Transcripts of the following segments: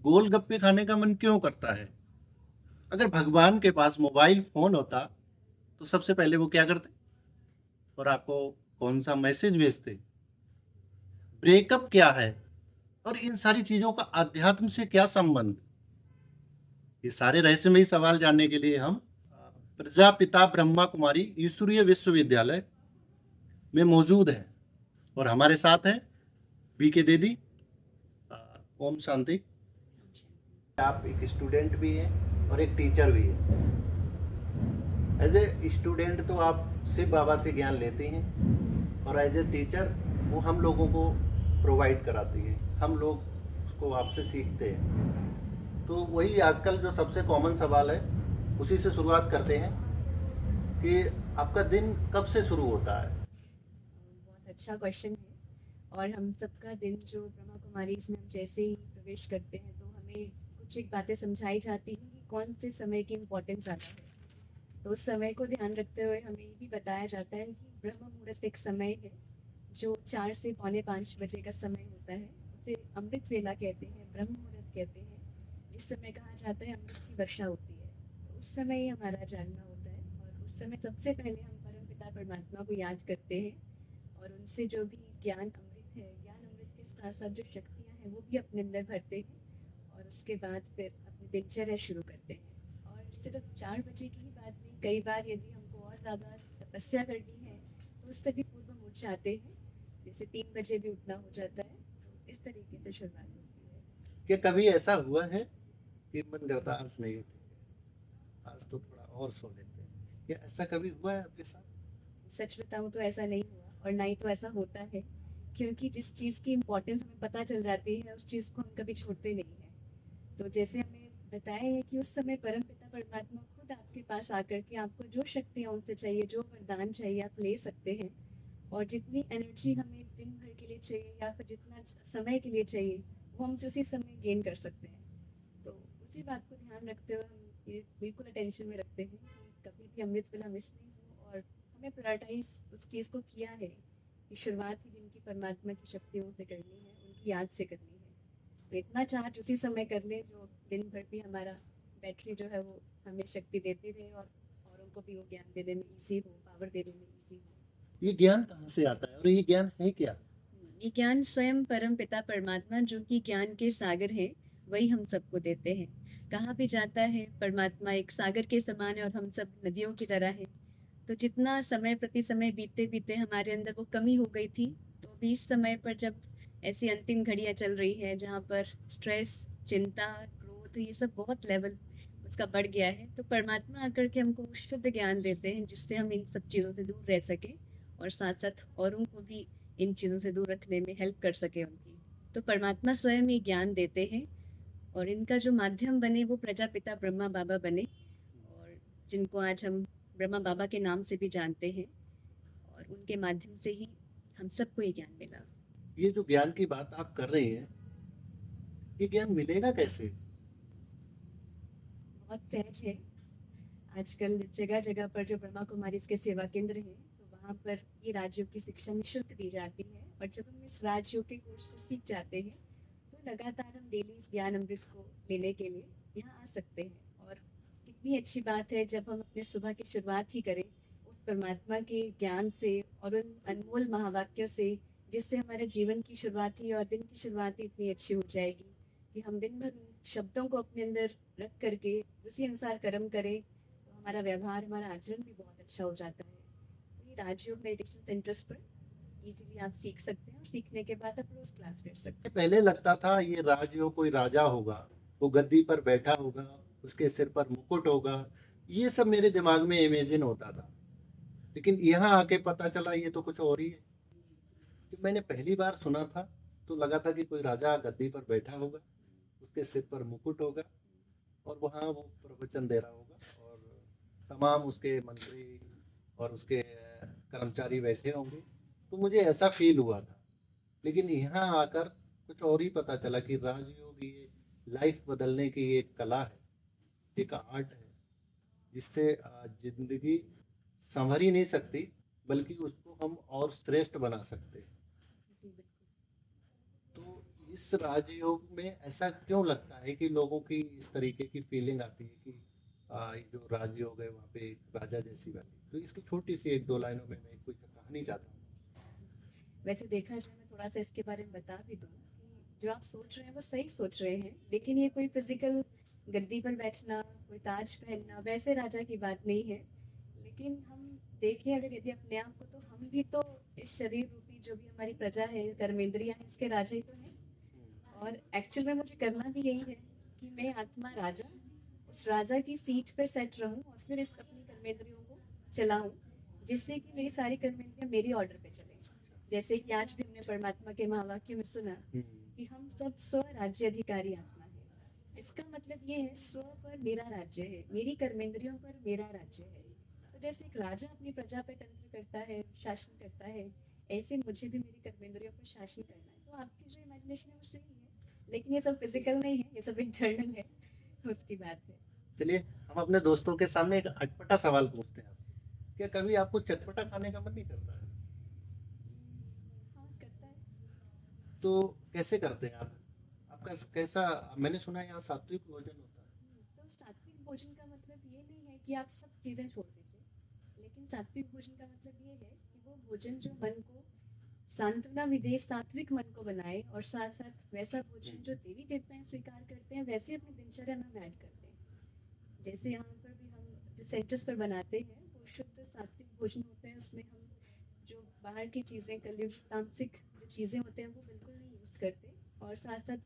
गोलगप्पे खाने का मन क्यों करता है? अगर भगवान के पास मोबाइल फ़ोन होता, तो सबसे पहले वो क्या करते? और आपको कौन-सा मैसेज भेजते? ब्रेकअप क्या है? और इन सारी चीज़ों का अध्यात्म से क्या संबंध? ये सारे रहस्यमयी सवाल जानने के लिए हम प्रजापिता ब्रह्मा कुमारी ईश्वरीय विश्वविद्यालय में मौजूद हैं और हमारे साथ हैं बीके दीदी। ओम शांति। आप एक स्टूडेंट भी हैं और एक टीचर भी हैं। एज ए स्टूडेंट तो आप शिव बाबा से ज्ञान लेते हैं और एज ए टीचर वो हम लोगों को प्रोवाइड कराती हैं, हम लोग उसको आपसे सीखते हैं। तो वही आजकल जो सबसे कॉमन सवाल है उसी से शुरुआत करते हैं कि आपका दिन कब से शुरू होता है? बहुत अच्छा क्वेश्चन है। और हम सबका दिन जो ब्रह्मा कुमारी इसमें हम जैसे ही प्रवेश करते हैं तो हमें कुछ एक बातें समझाई जाती हैं कि कौन से समय की इम्पोर्टेंस ज़्यादा है। तो उस समय को ध्यान रखते हुए हमें ये भी बताया जाता है कि ब्रह्म मुहूर्त एक समय है जो 4 से पौने 5 बजे का समय होता है। उसे अमृत वेला कहते हैं, ब्रह्म मुहूर्त कहते हैं। इस समय कहा जाता है अमृत की वर्षा होती है। तो उस समय ही हमारा जागना होता है और उस समय सबसे पहले हम परम पिता परमात्मा को याद करते हैं और उनसे जो भी ज्ञान अमृत है, ज्ञान अमृत के साथ साथ जो शक्तियाँ हैं वो भी अपने अंदर भरते हैं और उसके बाद फिर अपनी दिनचर्या शुरू करते हैं। और सिर्फ 4 बजे की ही बात नहीं, कई बार यदि हमको और ज़्यादा तपस्या करनी है तो उससे भी पूर्व हम उठ जाते हैं, जैसे 3 बजे भी उठना हो जाता है। तो इस तरीके से शुरुआत होती है। कि कभी ऐसा हुआ है कि मन करता आज नहीं उठेंगे, आज तो थोड़ा और सो लेते हैं, क्या ऐसा कभी हुआ है आपके साथ? सच बताऊँ तो ऐसा नहीं हुआ और ना ही तो ऐसा होता है, क्योंकि जिस चीज़ की इम्पोर्टेंस हमें पता चल जाती है उस चीज़ को हम कभी छोड़ते नहीं हैं। तो जैसे हमें बताया है कि उस समय परमपिता परमात्मा खुद आपके पास आकर के आपको जो शक्तियाँ उनसे चाहिए, जो वरदान चाहिए आप ले सकते हैं। और जितनी एनर्जी हमें दिन भर के लिए चाहिए या फिर जितना समय के लिए चाहिए वो हमसे उसी समय गेन कर सकते हैं। तो उसी बात को ध्यान रखते हुए हम ये बिल्कुल अटेंशन में रखते हैं कि कभी भी अमृत वेला मिस नहीं हो और हमें प्रायोरिटाइज उस चीज़ को किया है कि शुरुआत ही दिन की परमात्मा की शक्तियों से करनी है, उनकी याद से करनी है। तो इतना चार्ज उसी समय कर लें जो दिन भर भी हमारा बैटरी जो है वो हमें शक्ति देती रहे और औरों को भी वो ज्ञान देने में ईजी हो, पावर देने में ईजी हो। ये ज्ञान कहाँ से आता है और ये ज्ञान है क्या? ये ज्ञान स्वयं परम पिता परमात्मा जो कि ज्ञान के सागर हैं, वही हम सबको देते हैं। कहा भी जाता है परमात्मा एक सागर के समान है और हम सब नदियों की तरह हैं। तो जितना समय प्रति समय बीतते बीतते हमारे अंदर वो कमी हो गई थी, तो अभी इस समय पर जब ऐसी अंतिम घड़ियां चल रही है जहाँ पर स्ट्रेस, चिंता, क्रोध ये सब बहुत लेवल उसका बढ़ गया है, तो परमात्मा आकर के हमको शुद्ध ज्ञान देते हैं जिससे हम इन सब चीज़ों से दूर रह सकें और साथ साथ औरों को भी इन चीज़ों से दूर रखने में हेल्प कर सके उनकी। तो परमात्मा स्वयं ही ज्ञान देते हैं और इनका जो माध्यम बने वो प्रजापिता ब्रह्मा बाबा बने, और जिनको आज हम ब्रह्मा बाबा के नाम से भी जानते हैं, और उनके माध्यम से ही हम सबको ये ज्ञान मिला। ये जो ज्ञान की बात आप कर रहे हैं, ये ज्ञान मिलेगा कैसे? बहुत सहज है। आजकल जगह जगह पर जो ब्रह्मा कुमारी के सेवा केंद्र हैं तो वहाँ पर ये राज्यों की शिक्षा निःशुल्क दी जाती है और जब हम इस राज्यों के कोर्स को सीख जाते हैं तो लगातार हम डेली इस ज्ञान अमृत को लेने के लिए यहाँ आ सकते हैं। और कितनी अच्छी बात है जब हम अपने सुबह की शुरुआत ही करें उस परमात्मा के ज्ञान से और उन अनमोल महावाक्यों से, जिससे हमारे जीवन की शुरुआत ही और दिन की शुरुआत ही इतनी अच्छी हो जाएगी कि हम दिन भर उन शब्दों को अपने अंदर रख करके उसी अनुसार कर्म करें तो हमारा व्यवहार, हमारा आचरण भी बहुत अच्छा हो जाता है। तो ये राजयोग मेडिटेशन सेंटर्स पर इजीली आप सीख सकते हैं और सीखने के बाद आप रोज क्लास कर सकते हैं। पहले लगता था ये राजयोग कोई राजा होगा, वो गद्दी पर बैठा होगा, उसके सिर पर मुकुट होगा, ये सब मेरे दिमाग में इमेजिन होता था। लेकिन यहाँ आके पता चला ये तो कुछ और ही है। जब मैंने पहली बार सुना था तो लगा था कि कोई राजा गद्दी पर बैठा होगा, उसके सिर पर मुकुट होगा और वहाँ वो प्रवचन दे रहा होगा और तमाम उसके मंत्री और उसके कर्मचारी बैठे होंगे। तो मुझे ऐसा फील हुआ था। लेकिन यहाँ आकर कुछ और ही पता चला कि राजयोग ये लाइफ बदलने की एक कला है, एक आर्ट है, जिससे जिंदगी संभर ही नहीं सकती, बल्कि उसको हम और श्रेष्ठ बना सकते हैं। जी बिल्कुल। तो इस राजयोग में ऐसा क्यों लगता है कि लोगों की इस तरीके की फीलिंग आती है कि ये जो राजयोग है वहाँ पे एक राजा जैसी वाली, तो इसकी छोटी सी एक दो लाइनों में मैं कुछ कहानी चाहता हूँ। वैसे देखा जाए मैं थोड़ा सा इसके बारे में बता भी दूँ कि जो आप सोच रहे हैं वो सही सोच रहे हैं, लेकिन ये कोई फिजिकल गद्दी पर बैठना, कोई ताज पहनना वैसे राजा की बात नहीं है। लेकिन हम देखें अगर यदि अपने आप को, तो हम भी तो इस शरीर रूपी जो भी हमारी प्रजा है, कर्मेंद्रियां हैं, इसके राजा ही तो हैं। और एक्चुअल में मुझे करना भी यही है कि मैं आत्मा राजा उस राजा की सीट पर सेट रहूं और फिर इस अपनी कर्मेंद्रियों को चलाऊं, जिससे कि मेरी सारी कर्मेंद्रियां मेरी ऑर्डर पे चलें। जैसे कि आज भी हमने परमात्मा के महावाक्य में सुना कि हम सब स्व राज्य अधिकारी आत्मा है। इसका मतलब ये है स्व पर मेरा राज्य है, मेरी कर्मेंद्रियों पर मेरा राज्य है। तो जैसे एक राजा अपनी प्रजा पर तंत्र करता है, शासन करता है, ऐसे मुझे भी मेरी कर्मेंद्रियों पर शासन करना है। तो आपकी जो इमेजिनेशन है वो सही है, लेकिन ये सब फिजिकल नहीं है, ये सब इंटरनल है, उसकी बात है। चलिए, हम अपने दोस्तों के सामने एक अटपटा सवाल पूछते हैं आपसे। क्या कभी आपको चटपटा खाने का मन नहीं करता है? हाँ, करता है। तो कैसे करते हैं आप? आपका कैसा? मैंने सुना है यहाँ सात्विक भोजन होता है। तो सात्विक भोजन का मतलब ये नहीं है कि आप सब चीज़ें छोड़ दीजिए, लेकिन सात्विक भोजन का मतलब ये है कि वो भोजन जो मन को सांत्वना भी दे, सात्विक मन को बनाए, और साथ साथ वैसा भोजन जो देवी देवताएं स्वीकार करते हैं वैसे अपनी दिनचर्या में हम ऐड करते हैं। जैसे यहाँ पर भी हम जो सेंटर्स पर बनाते हैं वो शुद्ध सात्विक भोजन होते हैं। उसमें हम जो बाहर की चीज़ें, कलयुग तामसिक जो चीज़ें होते हैं वो बिल्कुल नहीं यूज़ करते, और साथ साथ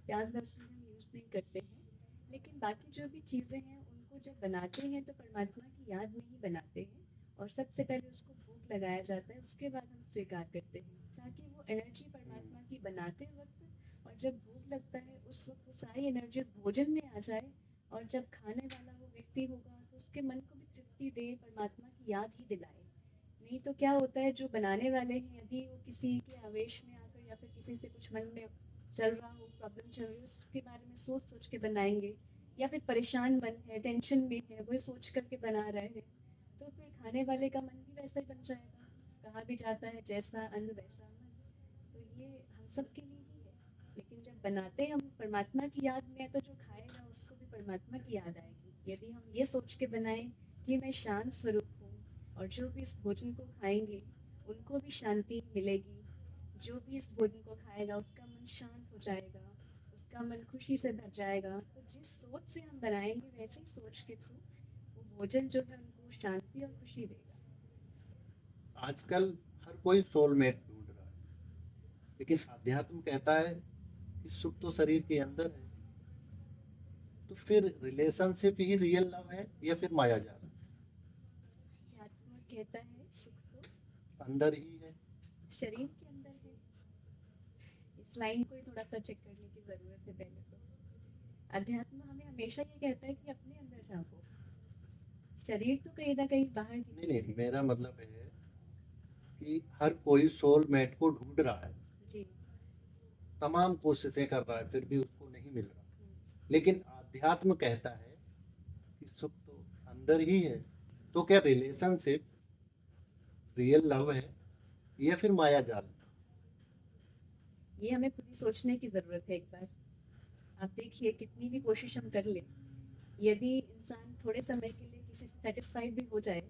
प्याज लहसुन हम यूज़ नहीं करते हैं। लेकिन बाकी जो भी चीज़ें हैं उनको जब बनाते हैं तो परमात्मा की याद में ही बनाते हैं, और सबसे पहले उसको भोग लगाया जाता है, उसके बाद हम स्वीकार करते हैं, ताकि वो एनर्जी परमात्मा की बनाते वक्त और जब भोग लगता है उस वक्त वो सारी एनर्जी उस भोजन में आ जाए, और जब खाने वाला वो व्यक्ति होगा तो उसके मन को भी तृप्ति दे, परमात्मा की याद ही दिलाए। नहीं तो क्या होता है, जो बनाने वाले हैं यदि वो किसी के आवेश में आकर या फिर किसी से कुछ मन में चल रहा हो, प्रॉब्लम चल रही हो, उसके बारे में सोच सोच के बनाएंगे, या फिर परेशान मन है, टेंशन में है, वो सोच करके बना रहे हैं, तो फिर खाने वाले का मन भी वैसा ही बन जाएगा। कहा भी जाता है जैसा अन्न वैसा मन। तो ये हम सब के लिए ही है। लेकिन जब बनाते हैं हम परमात्मा की याद में, तो जो खाएगा उसको भी परमात्मा की याद आएगी। यदि हम ये सोच के बनाएं कि मैं शांत स्वरूप हूँ, और जो भी इस भोजन को खाएंगे उनको भी शांति मिलेगी, जो भी इस भोजन को खाएगा उसका मन शांत हो जाएगा, उसका मन खुशी से भर जाएगा। तो जिस सोच से हम बनाएंगे वैसे ही सोच के थ्रू वो भोजन जो है उनको शांति और खुशी देगा। आजकल हर कोई सोलमेट ढूंढ रहा है, लेकिन अध्यात्म कहता है कि सुख तो शरीर के अंदर है। तो फिर रिलेशनशिप ही रियल लव है या फिर माया जाल? अध्यात्म कहता है सुख तो अंदर ही है। शरीर के अंदर है। इस लाइन को ही थोड़ा सा चेक करने की जरूरत है पहले तो। अध्यात्म हमें हमेशा ये कहता है कि अपने अंदर झांको, शरीर तो कहीं ना कहीं बाहर की नहीं चीज नहीं, है। मेरा मतलब है कि हर कोई सोलमेट को ढूंढ रहा है, जी। तमाम कोशिशें कर रहा है, फिर भी उसको नहीं मिल रहा। हम्म। लेकिन अध्यात्म कहता है कि सुख तो अंदर ही है। तो क्या रिलेशनशिप रियल लव है या फिर माया जाल? ये हमें खुद ही सोचने की जरूरत है एक बार। आप देखिए कितनी भी कोशिश हम कर लें, यदि इंसान थोड़े समय के लिए किसी से सेटिस्फाइड भी हो जाए,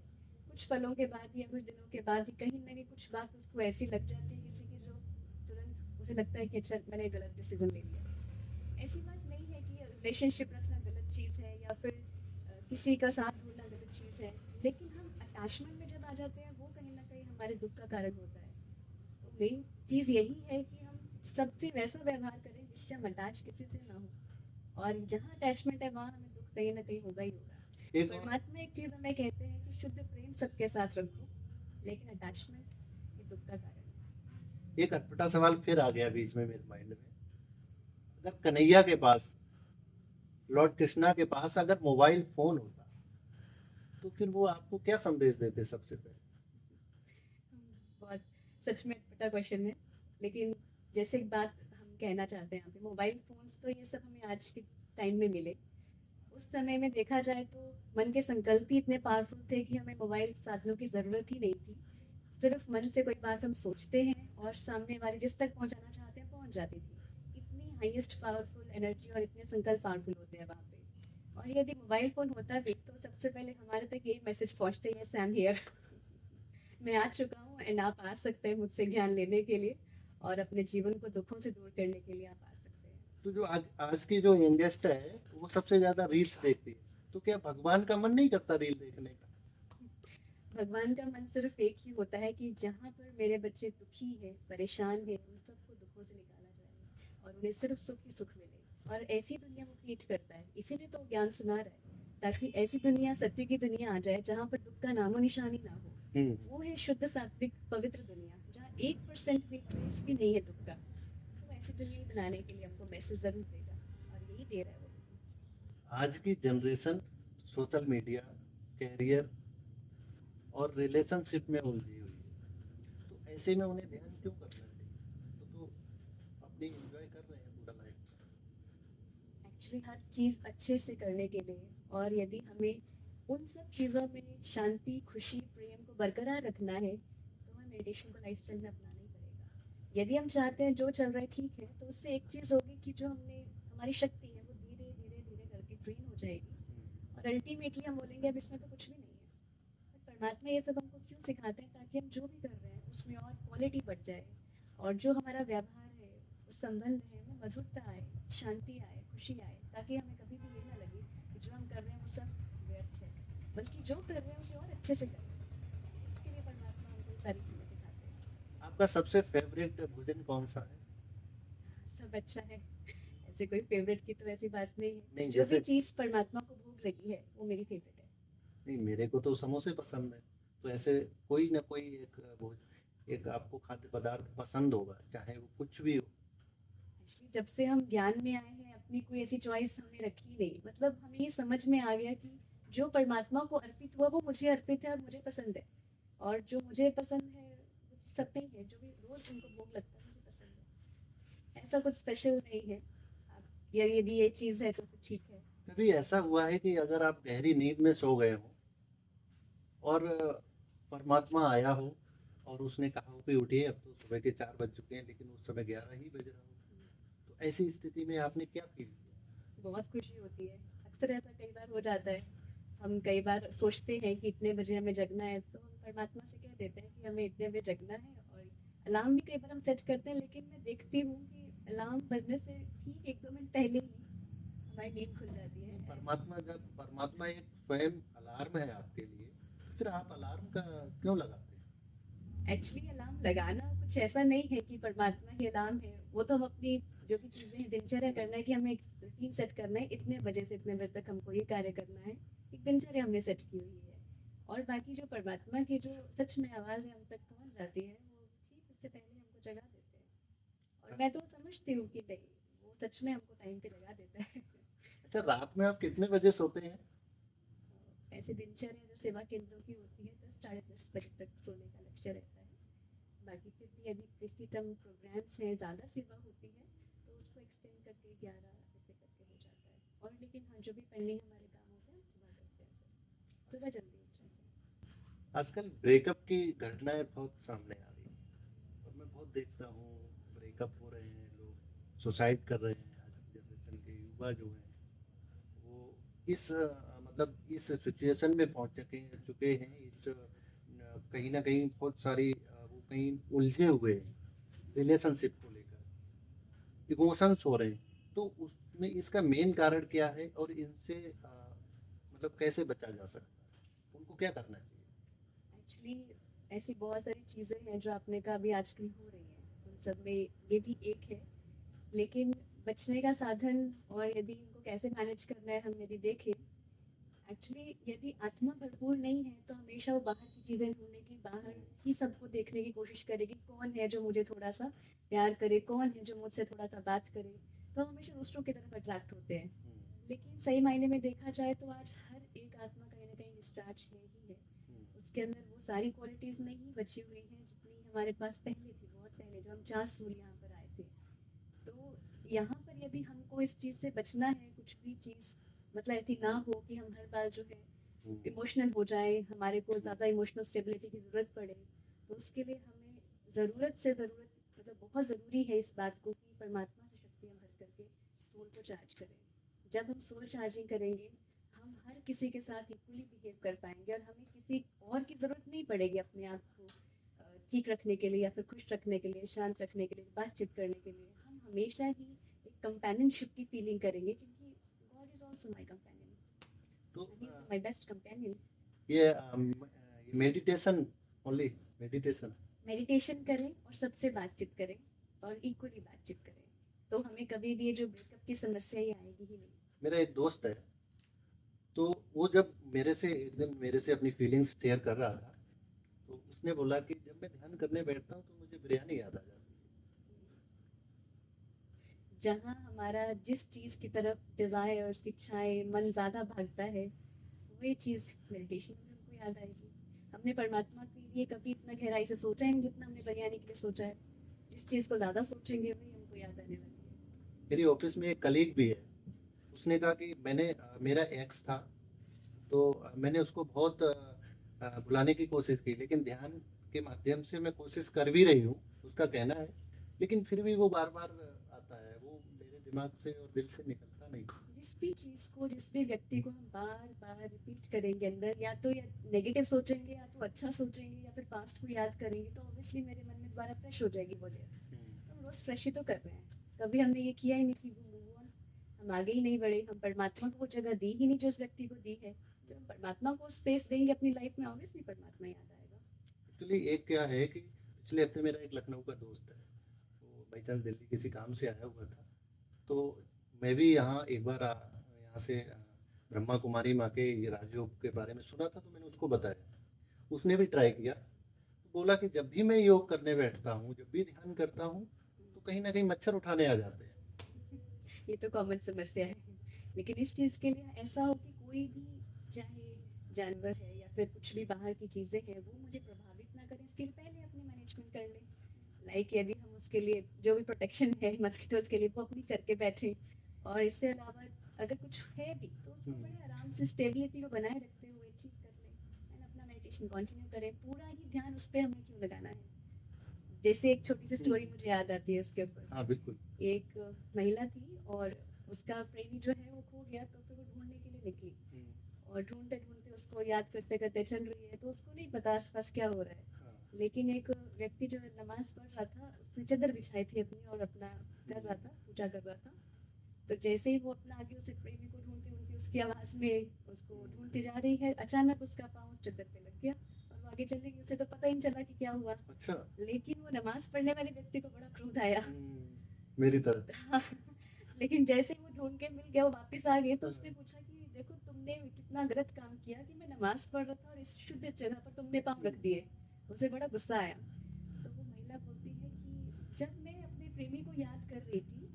कुछ पलों के बाद या कुछ दिनों के बाद ही कहीं ना कहीं कुछ बात उसको ऐसी लग जाती है किसी की, जो तुरंत उसे लगता है कि अच्छा मैंने गलत डिसीजन ले लिया। ऐसी बात नहीं है कि रिलेशनशिप रखना गलत चीज़ है, या फिर किसी का साथ ढूंढना गलत चीज़ है, लेकिन हम अटैचमेंट में जब आ जाते हैं वो कहीं ना कहीं हमारे दुख का कारण होता है। तो मेन चीज़ यही है कि हम सबसे वैसा व्यवहार करें जिससे हम अटैच किसी से ना हो, और जहाँ अटैचमेंट है वहाँ हमें दुख कहीं ना कहीं होगा ही होगा। एक और परमात्मा एक चीज़ हमें कहते हैं कि शुद्ध प्रेम सबके साथ रखो, लेकिन अटैचमेंट ये दुख का कारण है। एक अटपटा सवाल फिर आ गया बीच में मेरे माइंड में। अगर कन्हैया के पास, लॉर्ड कृष्णा के पास अगर मोबाइल फोन होता, तो फिर वो आपको क्या संदेश देते सबसे पहले? बहुत सच में अटपटा क्वेश्चन है, लेकिन जैसे एक बात हम कहना चाहते हैं यहाँ पे, मोबाइल फोन्स तो ये सब हमें आज के टाइम में मिले, उस समय में देखा जाए तो मन के संकल्प ही इतने पावरफुल थे कि हमें मोबाइल साधनों की ज़रूरत ही नहीं थी। सिर्फ मन से कोई बात हम सोचते हैं और सामने वाले जिस तक पहुंचाना चाहते हैं पहुंच जाती थी। इतनी हाईएस्ट पावरफुल एनर्जी और इतने संकल्प पावरफुल होते हैं वहाँ पे। और यदि मोबाइल फ़ोन होता भी तो सबसे पहले हमारे तक यही मैसेज पहुँचते हैं, सैम हियर। मैं आ चुका हूँ एंड आप आ सकते हैं मुझसे ज्ञान लेने के लिए और अपने जीवन को दुखों से दूर करने के लिए आप आ सकते हैं। तो जो आज आज की जो यंगेस्ट है वो सबसे ज्यादा रील्स देखती है, तो क्या भगवान का मन नहीं करता रील देखने का? भगवान का मन सिर्फ एक ही होता है कि जहाँ पर मेरे बच्चे दुखी हैं, परेशान हैं, उन सबको दुखों से निकाला जाए और उन्हें सिर्फ सुख ही सुख मिले। और ऐसी दुनिया वो क्रिएट करता है, इसीलिए तो ज्ञान सुना रहा है, ताकि ऐसी दुनिया, सत्य की दुनिया आ जाए जहाँ पर दुख का नामो निशान ही ना हो। हम्म। वो है शुद्ध सात्विक पवित्र दुनिया, जहाँ 1% भी ट्रेस भी नहीं है दुख का। तो ऐसी दुनिया बनाने के लिए हमको मैसेज जरूर देगा और यही दे रहा है वो। आज की जनरेशन सोशल मीडिया, कैरियर और रिलेशनशिप में उलझी हुई है, तो ऐसे में उन्हें ध्यान क्यों करना चाहिए? तो अपनी एंजॉय कर रहे हैं पूरा लाइफ। एक्चुअली हर चीज़ अच्छे से करने के लिए और यदि हमें उन सब चीज़ों में शांति, खुशी, प्रेम को बरकरार रखना है तो हमें मेडिटेशन को लाइफस्टाइल में अपनाना ही पड़ेगा। यदि हम चाहते हैं जो चल रहा है ठीक है, तो उससे एक चीज़ होगी कि जो हमने हमारी शक्ति है वो धीरे धीरे धीरे करके ट्रेन हो जाएगी और अल्टीमेटली हम बोलेंगे अब इसमें तो कुछ भी नहीं है। पर परमात्मा ये सब हमको क्यों सिखाते हैं, ताकि हम जो भी कर रहे हैं उसमें और क्वालिटी बढ़ जाए और जो हमारा व्यवहार है, उस संबंध है में मधुरता आए, शांति आए, खुशी आए, ताकि हमें कभी भी ये ना लगे कि जो हम कर रहे हैं वो सब व्यर्थ है, बल्कि जो कर रहे हैं उसे और अच्छे से करें। इसके लिए परमात्मा हमको ये सारी चीज़ें सिखाते हैं। आपका सबसे फेवरेट भोजन कौन सा है? सब अच्छा है, ऐसे कोई फेवरेट की तो ऐसी बात नहीं है, नहीं, जो भी जैसे चीज़ परमात्मा को भूख लगी है वो मेरी फेवरेट है। नहीं, मेरे को तो समोसे पसंद है। तो ऐसे कोई ना कोई एक एक आपको खाद्य पदार्थ पसंद होगा, चाहे वो कुछ भी हो। एक्चुअली जब से हम ज्ञान में आए हैं अपनी कोई ऐसी चॉइस हमने रखी ही नहीं, मतलब हमें ये समझ में आ गया कि जो परमात्मा को अर्पित हुआ वो मुझे अर्पित है और मुझे पसंद है, और जो मुझे पसंद है वो सब में ही है, जो भी रोज उनको भोग लगता है मुझे पसंद है। ऐसा कुछ स्पेशल नहीं है। आप या यदि ये चीज़ है तो फिर ठीक है। कभी ऐसा हुआ है कि अगर आप गहरी नींद में सो गए हो और परमात्मा आया हो और उसने कहा हो कि उठिए, अब तो सुबह के 4 बज चुके हैं, लेकिन उस समय 11 ही बज रहा हो, तो ऐसी स्थिति में आपने क्या फील किया? बहुत खुशी होती है। अक्सर ऐसा कई बार हो जाता है, हम कई बार सोचते हैं कि इतने बजे हमें जगना है, तो हम परमात्मा से कह देते हैं कि हमें इतने बजे जगना है, और अलार्म भी कई बार हम सेट करते हैं, लेकिन मैं देखती हूँ कि अलार्म बजने से ठीक 1-2 मिनट पहले ही हमारी नींद खुल जाती है। परमात्मा एक स्वयं अलार्म है आपके लिए, तो फिर आप अलार्म का क्यों लगाते हैं? एक्चुअली अलार्म लगाना कुछ ऐसा नहीं है कि परमात्मा ही अलार्म है, वो तो हम अपनी जो भी चीज़ें हैं दिनचर्या करना है कि हमें एक रूटीन सेट करना है, इतने बजे से इतने बजे तक हमको ये कार्य करना है, एक दिनचर्या हमने सेट की हुई है। और बाकी जो परमात्मा की जो सच में आवाज़ है हम तक पहुँच जाती है, वो ठीक उससे पहले हमको जगा देते हैं। और मैं तो समझती हूँ कि नहीं, वो सच में हमको टाइम पे जगा देता है। अच्छा, रात में आप कितने बजे सोते हैं? ऐसे दिनचर्या जो सेवा केंद्रों की होती है 10 साढ़े 10 बजे तक सोने का लक्ष्य रहता है। बाकी फिर भी यदि किसी टर्म प्रोग्राम्स हैं, ज़्यादा सेवा होती है, तो उसको एक्सटेंड करके 11 ऐसे करके हो जाता है। और लेकिन हाँ, जो भी पेंडिंग हमारे काम होते हैं हम सुबह करते हैं, फिर सुबह जल्दी उठ जाते हैं। आजकल ब्रेकअप की घटनाएं बहुत सामने आ रही हैं और मैं बहुत देखता हूँ, ब्रेकअप हो रहे हैं, लोग सुसाइड कर रहे हैं। आज की जनरेशन के युवा जो हैं वो इस मतलब इस सिचुएशन में पहुंच चुके हैं, इस कहीं ना कहीं बहुत सारी वो कहीं उलझे हुए हैं रिलेशनशिप को लेकर, इमोशंस हो रहे हैं। तो उसमें इसका मेन कारण क्या है और इनसे मतलब कैसे बचा जा सकता है, उनको क्या करना चाहिए? एक्चुअली ऐसी बहुत सारी चीज़ें हैं जो आपने कहा अभी आजकल हो रही हैं, उन सब में ये भी एक है। लेकिन बचने का साधन और यदि इनको कैसे मैनेज करना है हम यदि देखें, एक्चुअली यदि आत्मा भरपूर नहीं है तो हमेशा वो बाहर की चीज़ें ढूंढेगी, बाहर ही सबको देखने की कोशिश करेगी, कौन है जो मुझे थोड़ा सा प्यार करे, कौन है जो मुझसे थोड़ा सा बात करे, तो हम हमेशा दूसरों की तरफ अट्रैक्ट होते हैं। लेकिन सही मायने में देखा जाए तो आज हर एक आत्मा कहीं ना कहीं डिस्चार्ज है ही है, उसके अंदर वो सारी क्वालिटीज़ नहीं बची हुई हैं जितनी हमारे पास पहले थी, बहुत पहले जो हम 4 सूर्य यहाँ पर आए थे। तो यहाँ पर यदि हमको इस चीज़ से बचना है, कुछ भी चीज़ मतलब ऐसी ना हो कि हम हर बार जो है इमोशनल हो जाए, हमारे को ज़्यादा इमोशनल स्टेबिलिटी की ज़रूरत पड़े, तो उसके लिए हमें ज़रूरत से ज़रूरत मतलब बहुत ज़रूरी है इस बात को कि परमात्मा से शक्ति हम भर करके सोल को चार्ज करें। जब हम सोल चार्जिंग करेंगे, हम हर किसी के साथ इक्वली बिहेव कर पाएंगे और हमें किसी और की ज़रूरत नहीं पड़ेगी अपने आप को ठीक रखने के लिए या फिर खुश रखने के लिए, शांत रखने के लिए, बातचीत करने के लिए। हम हमेशा ही एक कंपेनियनशिप की फीलिंग करेंगे, क्योंकि God is also my companion, तो he is my best companion. ये मेडिटेशन, ओनली मेडिटेशन। मेडिटेशन करें और सबसे बातचीत करें और इक्वली बातचीत करें, तो हमें कभी भी ये जो ब्रेकअप की समस्या ये आएगी ही नहीं। मेरा एक दोस्त है, तो वो जब मेरे से एक दिन मेरे से अपनी फीलिंग्स शेयर कर रहा था, तो उसने बोला कि जब मैं ध्यान करने बैठता हूँ तो मुझे बिरयानी याद आ जाती जहाँ हमारा जिस चीज़ की तरफ डिज़ायर्स, इच्छाएं, मन ज़्यादा भागता है, वही चीज़ मेडिटेशन में हमको याद आएगी। हमने परमात्मा के लिए कभी इतना गहराई से सोचा ही नहीं जितना हमने बिरयानी के लिए सोचा है। जिस चीज़ को ज़्यादा सोचेंगे वही हमको याद आने वाली है। है। मेरी ऑफिस में एक कलीग भी है, उसने कहा कि मेरा एक्स था, तो मैंने उसको बहुत भुलाने की कोशिश की, लेकिन ध्यान के माध्यम से मैं कोशिश कर भी रही हूँ, उसका कहना है, लेकिन फिर भी वो बार बार आता है, वो मेरे दिमाग से और दिल से निकलता नहीं। जिस भी चीज़ को, जिस भी व्यक्ति को हम बार बार रिपीट करेंगे अंदर, या नेगेटिव सोचेंगे या तो अच्छा सोचेंगे या फिर पास्ट को याद करेंगे, तो ऑब्वियसली मेरे मन में दोबारा फ्रेश हो जाएगी वो लेयर। तो हम रोज़ फ्रेश ही तो कर रहे हैं। कभी हमने ये किया ही नहीं कि मूव ऑन, हम आगे ही नहीं बढ़े, हम परमात्मा को वो जगह दी ही नहीं जो उस व्यक्ति को दी है। जब हम परमात्मा को स्पेस देंगे अपनी लाइफ में, ऑब्वियसली परमात्मा याद आएगा। एक्चुअली एक क्या है कि पिछले हफ्ते मेरा एक लखनऊ का दोस्त है, वो बाई चांस दिल्ली किसी काम से आया हुआ था, तो मैं भी यहाँ एक बार यहाँ से ब्रह्मा कुमारी माँ के ये राजयोग के बारे में सुना था, तो मैंने उसको बताया, उसने भी ट्राई किया, तो बोला कि जब भी मैं योग करने बैठता हूँ, जब भी ध्यान करता हूँ, तो कहीं ना कहीं मच्छर उठाने आ जाते हैं। ये तो कॉमन समस्या है। लेकिन इस चीज़ के लिए ऐसा हो कि कोई भी, चाहे जानवर है या फिर कुछ भी बाहर की चीज़ें हैं, वो मुझे प्रभावित ना करें, इसके लिए पहले अपनी मैनेजमेंट कर लें। लाइक यदि हम उसके लिए जो भी प्रोटेक्शन है मस्किटोज़ के लिए, वो अपनी करके बैठें। और इससे अलावा अगर कुछ है भी तो उसको बड़े आराम से स्टेबिलिटी को बनाए रखते हुए ठीक कर लें एंड अपना मेडिटेशन कंटिन्यू करें। पूरा ही ध्यान उस पे हमें क्यों लगाना है। जैसे एक छोटी सी स्टोरी मुझे याद आती है उसके ऊपर। हाँ बिल्कुल। एक महिला थी और उसका प्रेमी जो है वो खो गया, तो फिर वो ढूंढने के लिए निकली और ढूंढते ढूंढते उसको याद करते करते चल रही है, तो उसको नहीं पता आसपास क्या हो रहा है। हाँ। लेकिन एक व्यक्ति जो है नमाज पढ़ रहा था, उसने चादर बिछाई थी अपनी और अपना कर रहा था, पूजा कर रहा था। तो जैसे ही वो अपना आगे उसे प्रेमी को ढूंढती ढूंढती उसकी आवाज़ में उसको ढूंढती जा रही है, अचानक उसका पाँव उस चादर पे लग गया और वो आगे चली गई। उसे तो पता ही नहीं चला कि क्या हुआ। अच्छा। लेकिन वो नमाज पढ़ने वाले व्यक्ति को बड़ा क्रोध आया। मेरी तरह। हाँ, लेकिन जैसे ही वो ढूंढ के मिल गया, वो वापस आ गए, तो उसने पूछा कि देखो तुमने कितना गलत काम किया कि मैं नमाज पढ़ रहा था और इस शुद्ध जगह पर तुमने पाँव रख दिए। उसे बड़ा गुस्सा आया। तो वो महिला बोलती है कि जब मैं अपने प्रेमी को याद कर रही थी,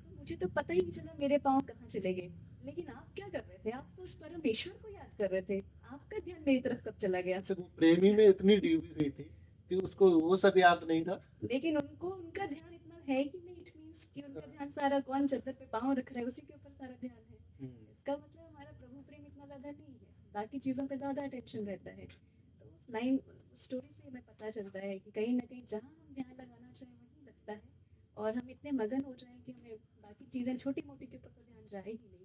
तो मुझे तो पता ही नहीं चला मेरे पाँव कहाँ चले गए। लेकिन आप क्या कर रहे थे? आप तो उस परमेश्वर को याद कर रहे थे। आपका ध्यान मेरी तरफ कब चला गया? अच्छा, वो प्रेमी में इतनी डूबी हुई थी कि उसको वो सब याद नहीं था। लेकिन उनको उनका ध्यान इतना है कि नहीं, इट मीन्स कि उनका ध्यान सारा कौन चादर पे पाँव रख रहा है उसी के ऊपर सारा ध्यान है। इसका मतलब हमारा प्रभु प्रेम इतना ज़्यादा नहीं है, बाकी चीज़ों पे ज़्यादा अटेंशन रहता है। तो उस लाइन, स्टोरी से हमें पता चलता है कि कहीं ना कहीं जहाँ हम ध्यान लगाना चाहें वहीं लगता है, और हम इतने मगन हो जाएं कि हमें बाकी चीज़ें छोटी मोटी के ऊपर तो ध्यान जाए ही नहीं।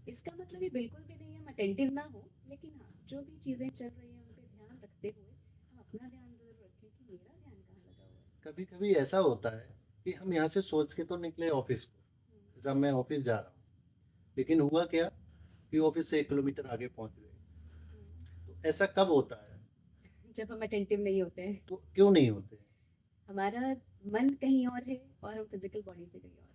इसका मतलब ये बिल्कुल भी नहीं हम अटेंटिव ना हो, लेकिन हाँ, जो भी चीज़ें चल रही हैं उन पे ध्यान रखते हुए हम अपना ध्यान जरूर रखें कि मेरा ध्यान कहाँ लगा हुआ है। कभी कभी ऐसा होता है कि हम यहाँ से सोच के तो निकले ऑफिस को, जब मैं ऑफिस जा रहा हूँ, लेकिन हुआ क्या कि ऑफिस से 1 किलोमीटर आगे पहुँच गए। तो ऐसा कब होता है? जब हम अटेंटिव नहीं होते हैं, तो क्यों नहीं होते? हमारा मन कहीं और है और हम फिजिकल बॉडी से कहीं और है।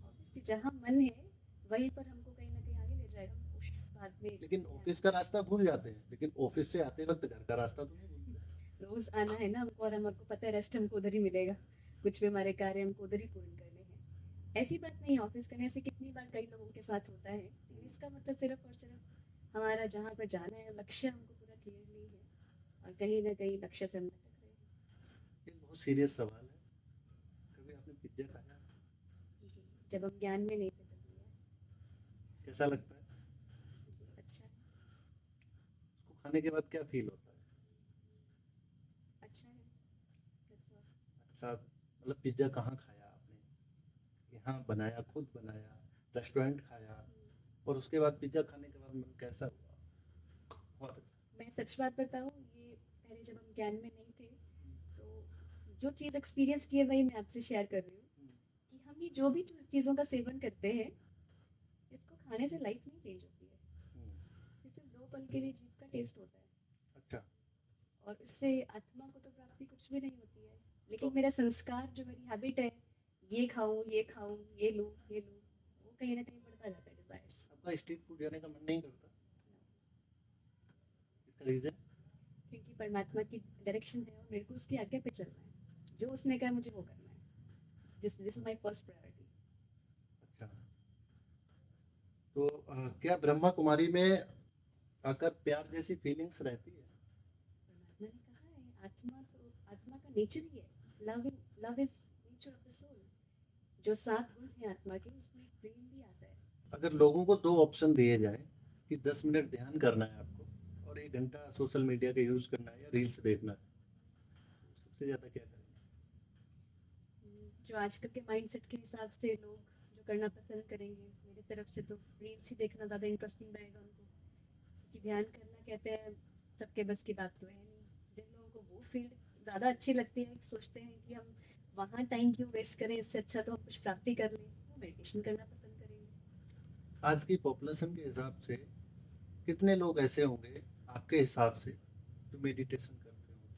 ऑब्वियसली जहाँ मन है वहीं पर हमको कहीं ना कहीं आगे ले जाएगा। उस बाद में लेकिन ऑफिस का रास्ता भूल जाते हैं, लेकिन ऑफिस से आते वक्त घर का रास्ता तो नहीं भूलते। रोज आना है ना हमको, और हमको पता है रेस्ट हमको उधर ही मिलेगा। कुछ भी हमारे कार्य हमको उधर ही पूर्ण करने हैं। ऐसी बात नहीं, ऑफिस करने से कितनी बार कई लोगों के साथ होता है। इसका मतलब सिर्फ और सिर्फ हमारा जहाँ पर जाना है लक्ष्य हमको पूरा क्लियर नहीं है, और कहीं ना कहीं लक्ष्य से हम भटक रहे हैं। ये बहुत सीरियस सवाल है। कभी आपने पिज्जा खाया? जी, जब हम ज्ञान में नहीं थे तब लिया। कैसा लगता है? जी, अच्छा है। उसको खाने के बाद क्या फील होता है? अच्छा है। That's all। अच्छा, मतलब पिज्जा कहाँ खाया आपने? यहाँ बनाया, खुद बनाया, रेस्टोरेंट खाया और उसके बाद पिज़्ज़ा खाने के बाद मन कैसा हुआ? बहुत अच्छा। मैं सच बात बताऊँ, ये पहले जब हम ज्ञान में नहीं थे, तो जो चीज़ एक्सपीरियंस की है वही मैं आपसे शेयर कर रही हूँ हुँ, कि हम ये जो भी चीज़ों का सेवन करते हैं, इसको खाने से लाइफ नहीं चेंज होती है। हुँ, ये सिर्फ 2 पल के लिए जीभ का टेस्ट होता है अच्छा। और इससे आत्मा को तो प्राप्ति कुछ भी नहीं होती है। लेकिन तो मेरा संस्कार, जो मेरी हैबिट है, ये खाऊँ, ये लूँ, वो कहीं न कहीं बढ़ता जाता है डिज़ायर्स। आपका स्ट्रीट फूड जाने का मन नहीं करता? इसका रीज़न? क्योंकि परमात्मा की डायरेक्शन है और मेरे को उसकी आज्ञा पे चलना है। जो उसने कहा मुझे वो करना है। This is my first priority. अच्छा। तो क्या ब्रह्मा कुमारी में आकर प्यार जैसी फीलिंग्स रहती है? परमात्मा ने कहा है, आत्मा का नेचर ही है। Love is nature of the soul. जो 7 गुण हैं आत्मा के, उसमें प्रेम भी आता है। अगर लोगों को 2 ऑप्शन दिए जाएँ कि 10 मिनट ध्यान करना है आपको और 1 घंटा सोशल मीडिया का यूज़ करना है या रील्स देखना है, तो सबसे ज़्यादा क्या करेंगे? जो आजकल के माइंडसेट के हिसाब से लोग जो करना पसंद करेंगे, मेरी तरफ से तो रील्स ही देखना ज़्यादा इंटरेस्टिंग रहेगा उनको। क्योंकि ध्यान करना कहते हैं, सबके बस की बात तो है नहीं। जिन लोगों को वो फील्ड ज़्यादा अच्छी लगती है, सोचते हैं कि हम वहाँ टाइम क्यों वेस्ट करें, इससे अच्छा तो हम कुछ प्राप्ति कर लें, वो मेडिटेशन करना पसंद करेंगे। आज की पॉपुलेशन के हिसाब से कितने लोग ऐसे होंगे आपके हिसाब से जो मेडिटेशन करते होंगे?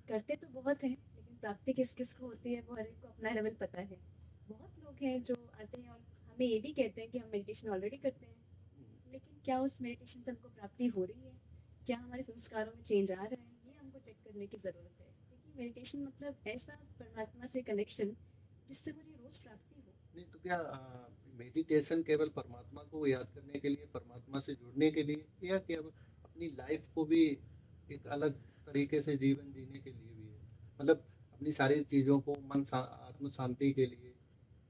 करते तो बहुत हैं, लेकिन प्राप्ति किस किस को होती है वो हर एक को अपना लेवल पता है। बहुत लोग हैं जो आते हैं और हमें ये भी कहते हैं कि हम मेडिटेशन ऑलरेडी करते हैं, लेकिन क्या उस मेडिटेशन से हमको प्राप्ति हो रही है, क्या हमारे संस्कारों में चेंज आ रहा है, ये हमको चेक करने की ज़रूरत है। क्योंकि मेडिटेशन मतलब ऐसा परमात्मा से कनेक्शन जिससे मुझे रोज़ प्राप्ति हो। नहीं तो क्या मेडिटेशन केवल परमात्मा को याद करने के लिए, परमात्मा से जुड़ने के लिए या केवल अपनी लाइफ को भी एक अलग तरीके से जीवन जीने के लिए भी है? मतलब अपनी सारी चीज़ों को आत्म शांति के लिए,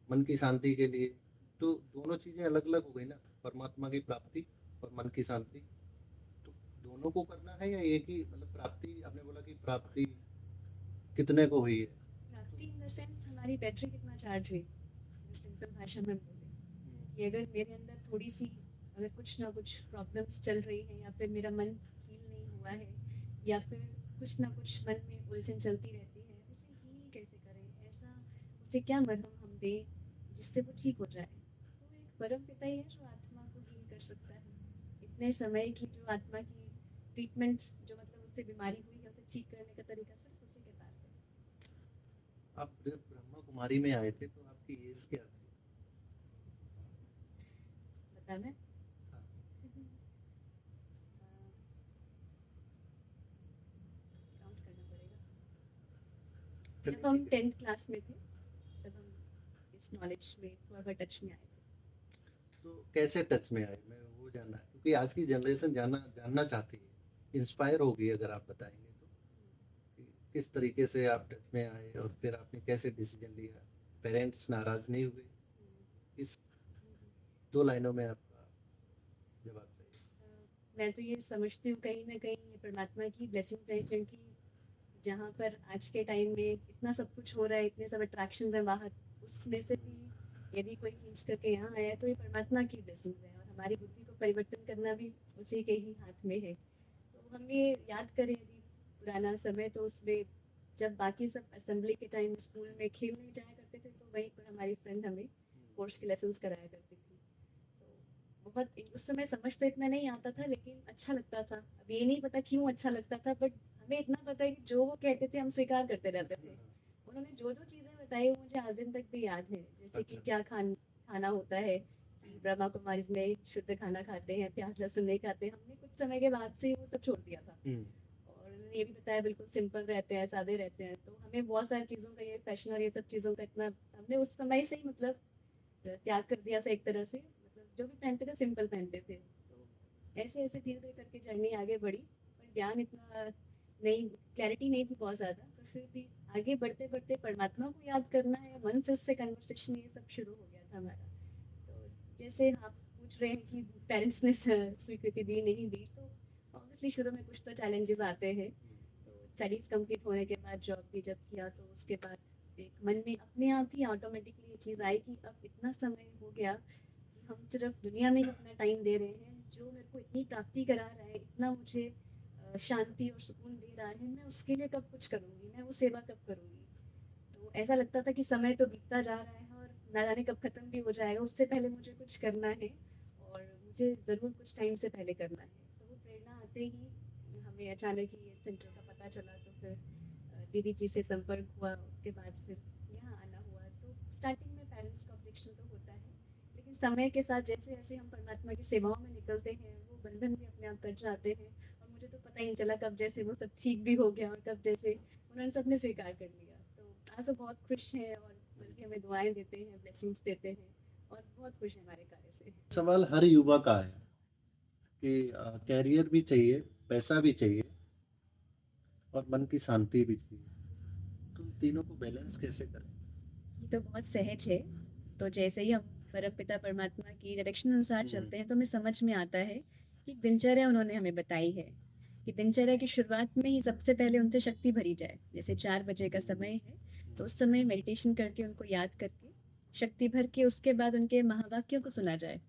मन की शांति के लिए, तो दोनों चीज़ें अलग-अलग हो गई ना, परमात्मा की प्राप्ति और मन की शांति। तो दोनों को करना है या एक ही मतलब प्राप्ति आपने बोला कि प्राप्ति कितने को हुई है? तो प्राप्ति इन द सेंस हमारी बैटरी कितना चार्ज है, जो सिंपल भाषा में बोले कि अगर मेरे अंदर थोड़ी सी, अगर कुछ ना कुछ प्रॉब्लम्स चल रही हैं या फिर मेरा मन हील नहीं हुआ है या फिर कुछ ना कुछ मन में उलझन चलती रहती है, उसे हील कैसे करें, ऐसा उसे क्या मरहम हम दें जिससे वो ठीक हो जाए। तो एक परम पिता ही है जो आत्मा को हील कर सकता है। इतने समय की जो आत्मा की ट्रीटमेंट्स, जो मतलब उससे बीमारी हुई है, उसे ठीक करने का तरीका सिर्फ उसी के पास है। आप जब ब्रह्मा कुमारी में आए थे तो आपकी एज क्या थी? बताना है? हाँ, काउंट करना पड़ेगा। चलिए जब हम ठीक है। 10th क्लास में थे, तब हम इस नॉलेज में थोड़ा बहुत टच में आए थे। तो कैसे टच में आए? मैं वो जानना है क्योंकि आज की जनरेशन जानना चाहती है, इंस्पायर होगी अगर आप बताएँगे तो, कि किस तरीके से आप टच में आए और फिर आपने कैसे डिसीज़न लिया? पेरेंट्स नाराज़ नहीं हुए? इस 2 लाइनों में आपका जवाब चाहिए। मैं तो ये समझती हूँ कहीं ना कहीं ये परमात्मा की ब्लेसिंग्स है, क्योंकि जहाँ पर आज के टाइम में इतना सब कुछ हो रहा है, इतने सब अट्रैक्शंस हैं बाहर, उसमें से भी यदि कोई खींच करके यहाँ आया तो ये परमात्मा की ब्लेसिंग्स है और हमारी बुद्धि को परिवर्तन करना भी उसी के ही हाथ में है। तो हम ये याद करें यदि पुराना समय, तो उसमें जब बाकी सब असेंबली के टाइम स्कूल में खेलने जाया करते थे, तो वहीं पर हमारी फ्रेंड हमें कोर्स के लेसन्स कराया करती थी। तो बहुत उस समय समझ तो इतना नहीं आता था, लेकिन अच्छा लगता था। अब ये नहीं पता क्यों अच्छा लगता था, बट हमें इतना पता है कि जो वो कहते थे हम स्वीकार करते रहते थे। उन्होंने जो जो चीज़ें बताई वो मुझे आज दिन तक भी याद है, जैसे कि अच्छा। क्या खाना होता है कि ब्रह्मा कुमारीज में शुद्ध खाना खाते हैं, प्याज लहसुन नहीं खाते। हमने कुछ समय के बाद से ही वो सब छोड़ दिया था। हुँ, और उन्होंने ये भी बताया बिल्कुल सिंपल रहते हैं, सादे रहते हैं। तो हमें बहुत सारी चीज़ों का, ये फैशन और ये सब चीज़ों का इतना हमने उस समय से ही मतलब त्याग कर दिया सा एक तरह से। मतलब जो भी पहनते थे सिंपल पहनते थे। तो ऐसे ऐसे धीरे धीरे करके जर्नी आगे बढ़ी, पर ज्ञान इतना नहीं, क्लैरिटी नहीं थी बहुत ज़्यादा, पर फिर भी आगे बढ़ते बढ़ते परमात्मा को याद करना है, मन से उससे कन्वर्सेशन, ये सब शुरू हो गया था हमारा। तो जैसे आप पूछ रहे हैं कि पेरेंट्स ने स्वीकृति दी नहीं दी, तो ऑब्वियसली शुरू में कुछ तो चैलेंजेस आते हैं। हुँ, तो स्टडीज़ कंप्लीट होने के बाद जॉब भी जब किया, तो उसके बाद एक मन में अपने आप ही ऑटोमेटिकली ये चीज़ आई कि अब इतना समय हो गया कि हम सिर्फ दुनिया में ही अपना टाइम दे रहे हैं, जो मेरे को इतनी प्राप्ति करा रहा है, इतना मुझे शांति और सुकून दे रहा है, मैं उसके लिए कब कुछ करूँगी, मैं वो सेवा कब करूँगी। तो ऐसा लगता था कि समय तो बीतता जा रहा है और ना जाने कब ख़त्म भी हो जाएगा, उससे पहले मुझे कुछ करना है और मुझे ज़रूर कुछ टाइम से पहले करना है। तो वो प्रेरणा आते ही हमें अचानक ही ये सेंटर का पता चला, तो फिर दीदी जी से संपर्क हुआ, उसके बाद फिर यहाँ आना हुआ। तो स्टार्टिंग में पेरेंट्स का ऑब्जेक्शन तो होता है, लेकिन समय के साथ जैसे-जैसे हम परमात्मा की सेवाओं में निकलते हैं, वो बंधन भी अपने आप कट जाते हैं और मुझे तो पता ही नहीं चला कब जैसे वो सब ठीक भी हो गया और कब जैसे उन्होंने सबने स्वीकार कर लिया। तो आज तो बहुत खुश हैं और बल्कि हमें दुआएँ देते हैं, ब्लेसिंग्स देते हैं और बहुत खुश हैं हमारे कार्य से। सवाल हर युवा का है कि कैरियर भी चाहिए, पैसा भी चाहिए और मन की शांति भी चाहिए। तो इन तीनों को बैलेंस कैसे करें? ये तो बहुत सहज है। तो जैसे ही हम परमपिता परमात्मा की डायरेक्शन अनुसार चलते हैं, तो हमें समझ में आता है कि एक दिनचर्या उन्होंने हमें बताई है कि दिनचर्या की शुरुआत में ही सबसे पहले उनसे शक्ति भरी जाए। जैसे 4 बजे का समय है, तो उस समय मेडिटेशन करके उनको याद करके, शक्ति भर के उसके बाद उनके महावाक्यों को सुना जाए,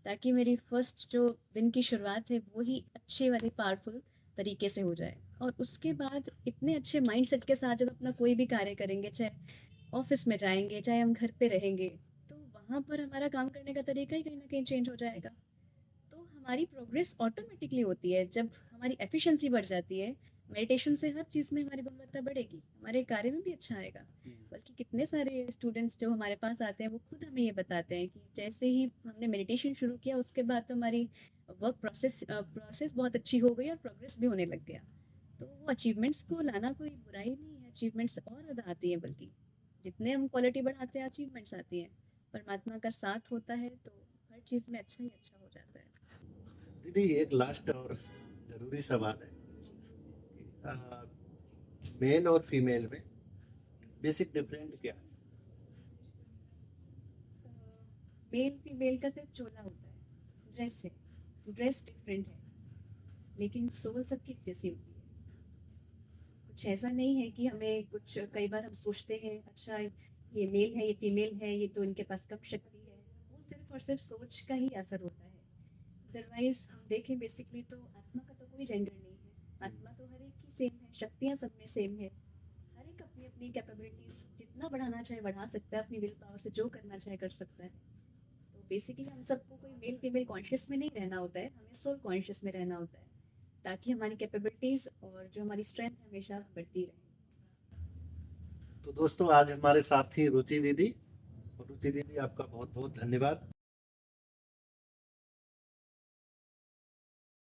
ताकि मेरी फर्स्ट जो दिन की शुरुआत है, वो ही अच्छे वाली पावरफुल तरीके से हो जाए। और उसके बाद इतने अच्छे माइंडसेट के साथ जब अपना कोई भी कार्य करेंगे, चाहे ऑफिस में जाएँगे, चाहे हम घर पे रहेंगे, तो वहाँ पर हमारा काम करने का तरीका ही कहीं न कहीं चेंज हो जाएगा। तो हमारी प्रोग्रेस ऑटोमेटिकली होती है, जब हमारी एफिशिएंसी बढ़ जाती है, मेडिटेशन से हर चीज़ में हमारी गुणवत्ता बढ़ेगी, हमारे कार्य में भी अच्छा आएगा। बल्कि कितने सारे स्टूडेंट्स जो हमारे पास आते हैं, वो खुद हमें ये बताते हैं कि जैसे ही हमने मेडिटेशन शुरू किया, उसके बाद तो हमारी वर्क प्रोसेस बहुत अच्छी हो गई और प्रोग्रेस भी होने लग गया। तो वो अचीवमेंट्स को लाना कोई बुराई नहीं है, अचीवमेंट्स और ज़्यादा आती हैं बल्कि। जितने हम क्वालिटी बढ़ाते हैं, अचीवमेंट्स आती हैं। परमात्मा का साथ होता है, तो हर चीज़ में अच्छा ही अच्छा हो जाता है। दीदी एक लास्ट और ज़रूरी सवाल है मेल और फीमेल में बेसिक डिफरेंट क्या है? मेल फीमेल का सिर्फ चोला होता है, ड्रेस है, ड्रेस डिफरेंट है, लेकिन सोल सबकी जैसी होती है। कुछ ऐसा नहीं है कि हमें कुछ, कई बार हम सोचते हैं अच्छा ये मेल है, ये फीमेल है, ये तो इनके पास कम शक्ति है। वो सिर्फ और सिर्फ सोच का ही असर होता है। अदरवाइज हम देखें बेसिकली तो आत्मा का तो कोई जेंडर नहीं है। आत्मा तो हर एक की सेम है, शक्तियाँ सब में सेम है। हर एक अपनी अपनी कैपेबिलिटीज जितना बढ़ाना चाहे बढ़ा सकता है, अपनी विल पावर से जो करना चाहे कर सकता है। तो बेसिकली हम सबको कोई मेल फीमेल कॉन्शियस में नहीं रहना होता है, हमें सोल कॉन्शियस में रहना होता है, ताकि हमारी कैपेबिलिटीज और जो हमारी स्ट्रेंथ हमेशा बढ़ती रहे। तो दोस्तों आज हमारे साथ थी रुचि दीदी और रुचि दीदी आपका बहुत बहुत धन्यवाद।